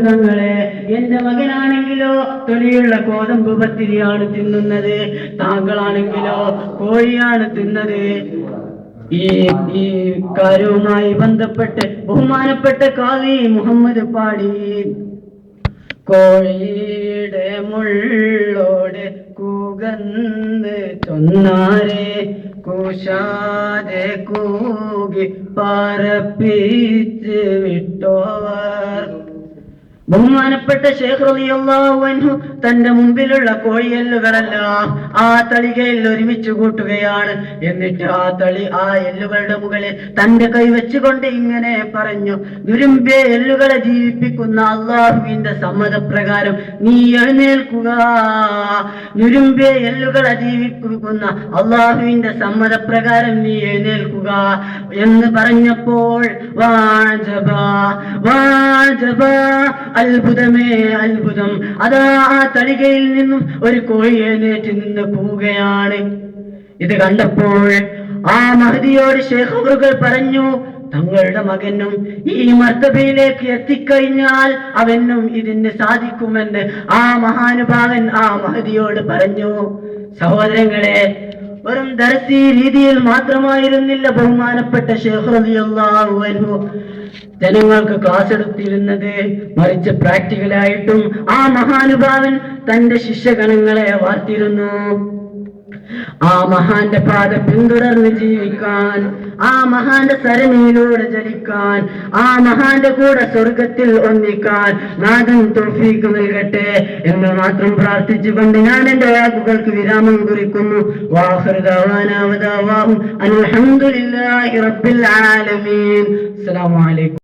തങ്ങളെ, എന്റെ മകനാണെങ്കിലോ തൊലിയുള്ള ഗോതമ്പ് പത്തിരിയാണ് തിന്നുന്നത്, താങ്കളാണെങ്കിലോ കോഴിയാണ് തിന്നത്. ഈ കാര്യവുമായി ബന്ധപ്പെട്ട് ബഹുമാനപ്പെട്ട ഖാദി മുഹമ്മദ് പാടി, കോഴിയുടെ മുള്ളോട് കൂകന്ന് ചൊന്നാരെ കൂശാതെ കൂകി പറപ്പിച്ച് വിട്ടോവർ. ബഹുമാനപ്പെട്ട ശൈഖ് റളിയല്ലാഹു അൻഹു തന്റെ മുമ്പിലുള്ള കോഴിയെല്ലുകളെല്ലാം ആ തളികയിൽ ഒരുമിച്ച് കൂട്ടുകയാണ്. എന്നിട്ട് ആ എല്ലുകളുടെ മുകളിൽ തന്റെ കൈ വെച്ചുകൊണ്ട് ഇങ്ങനെ പറഞ്ഞു, നുരുമ്പിയ എല്ലുകളെ ജീവിപ്പിക്കുന്ന അള്ളാഹുവിന്റെ സമ്മതപ്രകാരം നീ എഴുന്നേൽക്കുക. നുരുമ്പിയ എല്ലുകളെ ജീവിപ്പിക്കുന്ന അള്ളാഹുവിന്റെ സമ്മതപ്രകാരം നീ എഴുന്നേൽക്കുക എന്ന് പറഞ്ഞപ്പോൾ അത്ഭുതമേ അത്ഭുതം, അതാ ആ തളികയിൽ നിന്നും ഒരു കോഴി എഴുന്നേറ്റ് നിന്ന് പോവുകയാണ്. ഇത് കണ്ടപ്പോൾ ആ മഹദിയോട് ശൈഖ് അവറുകൾ പറഞ്ഞു, തങ്ങളുടെ മകനും ഈ മർത്തബയിലേക്ക് എത്തിക്കഴിഞ്ഞാൽ അവനും ഇതിന് സാധിക്കുമെന്ന് ആ മഹാനുഭാവൻ ആ മഹദിയോട് പറഞ്ഞു. സഹോദരങ്ങളെ, വെറും ദർസി രീതിയിൽ മാത്രമായിരുന്നില്ല ബഹുമാനപ്പെട്ട ശൈഖ് റളിയല്ലാഹു അൻഹു ജനങ്ങൾക്ക് ക്ലാസ് എടുത്തിരുന്നത്, മറിച്ച് പ്രാക്ടിക്കലായിട്ടും ആ മഹാനുഭാവൻ തന്റെ ശിഷ്യഗണങ്ങളെ വാർത്തിരുന്നു. ആ മഹാന്റെ പാത പിന്തുടർന്ന് ജീവിക്കാൻ, ആ മഹാന്റെ സരണിയിലൂടെ ചലിക്കാൻ, ആ മഹാന്റെ കൂടെ സ്വർഗത്തിൽ ഒന്നിക്കാൻ നാഥൻ തൗഫീഖ് നൽകട്ടെ എന്ന് മാത്രം പ്രാർത്ഥിച്ചുകൊണ്ട് ഞാൻ എന്റെ വാക്കുകൾക്ക് വിരാമം കുറിക്കുന്നു. വാഖിറു ദഅവാനാ വദഅവാഹും അൽഹംദുലില്ലാഹി റബ്ബിൽ ആലമീൻ. അസ്സലാമു അലൈക്കും.